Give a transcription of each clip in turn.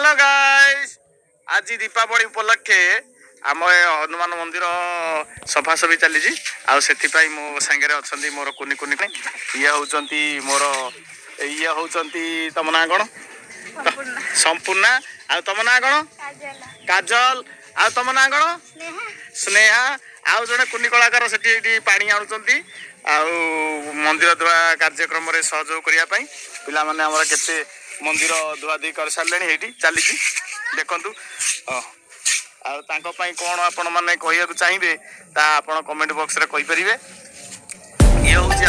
Hello guys आज दीपावली उपलक्षे आम हनुमान मंदिर सफासफी चली मो सांगे अच्छा मोर कुनी कुनी ये होती मोर ये होती तम ना कौन संपूर्णा आ तम ना कौन काजल आ तम ना कौन स्नेहा आउ जड़े कुनी कलाकार से पानी आणुचंती मंदिर धुआ कार्यक्रम सहयोग करने पिला माने हमरा केते मंदिर धुआधुई कर सारे चली देखु कौन आपण मैंने कहूँ चाहिए आपण कमेंट बॉक्स रे कहि परिबे। ये होची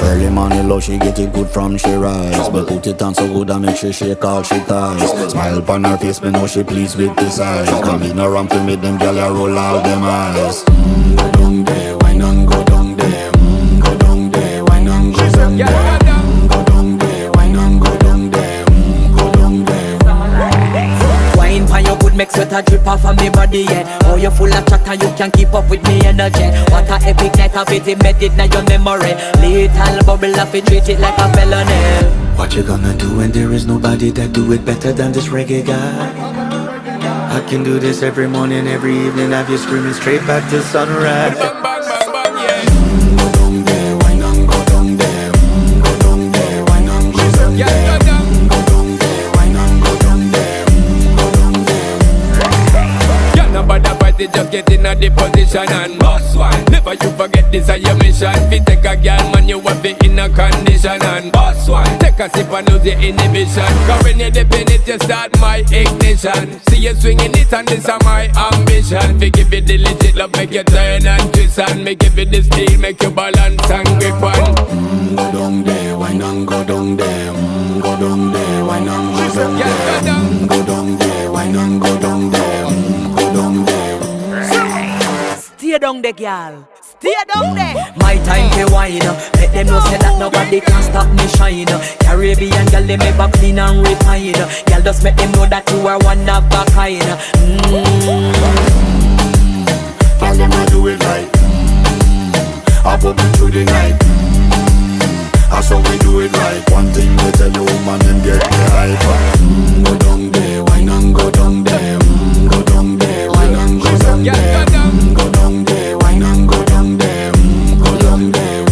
Early morning low, she get it good from she rise. But put it on so good I make sure she call she ties. Smile upon her face, me know she pleased with this eyes. Coming around to make them gyal roll out them eyes. Go down there, why not go down there? Go down there, why not go down there? Go down there, why not go down there? Go down there. Wine for your good make sweat a drip off of me body, yeah. Oh, you full of chatter, you can keep up with me energy. What a epic night of it, embedded in your memory. Little bubble of it, treat it like a felony. What you gonna do when there is nobody that do it better than this reggae guy? I can do this every morning, every evening, have you screaming straight back to sunrise. Go down there, why not go down there? Go down there, why not go down there? Go down there, why not go down there? Go down there. You're not bad about it, just get in a the position and boss one. Never you forget this is your mission. Fi take a girl man, you want be in a condition and boss one. Take a sip and lose your inhibition. Cause when you dip in it, you start my ignition. See you swinging it and this is my ambition. Fi give it the legit love, make you turn and twist and make give it the steel, make you balance and grip one. Go down there, why not go down there? Go down there, why not go down there? Go down there, why not go down there? Go down there. Stay down there, girl. Stay down there. My time to wine. Let them know say that nobody can stop me shine. Caribbean girl, they make back clean and refine. Girl, just make them know that you are one of a kind. Tell them I do it right. I put me through the night. That's how we do it right. One thing we tell you, man, them get the hype. Go down there, why not go down there? Go down there, why not go down there? Go down there, why not go down there? Go down there.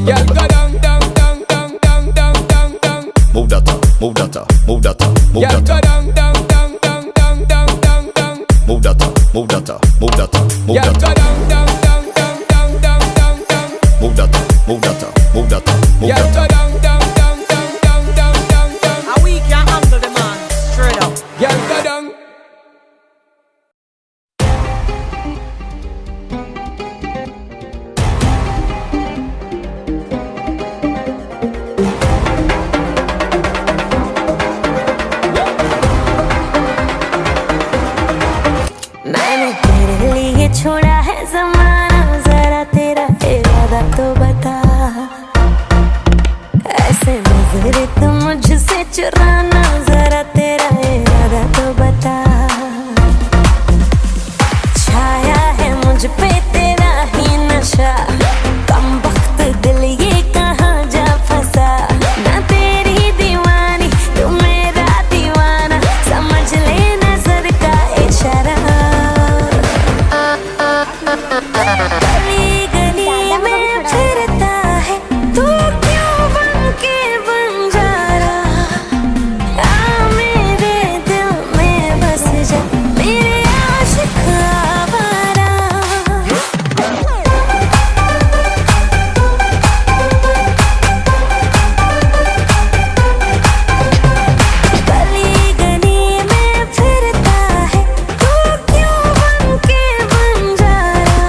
Yeah, go down, down, down, down, down, down, down, down. Move that up, move that up, move that up, move Yeah, that go up. down, down, down, down, down, down, down, down. Move that up, move that up, move that up, move Yeah, that go up. down, down, down, down, down, down, down, down. Move that up, move that up, move that up, move Yeah, that go up. down, down, down, down, down, down, down, down. And we can handle the man. Straight up. Yeah, go down. मैंने तेरे लिए छोड़ा है ज़माना, जरा तेरा इरादा तो बता। ऐसे नजरे तो मुझसे चुराना, जरा तेरा इरादा तो बता। छाया है मुझ पे तेरा ही नशा, कम वक्त दिल ये कहाँ जा फंसा। ना तेरी दीवानी तू मेरा दीवाना, समझ ले नजर का इशारा। गली गली में फिरता है तू, क्यों बन के बंजारा। आ मेरे दिल में बस जा, मेरे आशिक आवारा। गली गली में फिरता है तू, क्यों बन के बंजारा।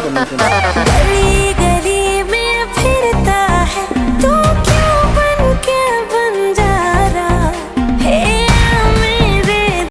बना के गली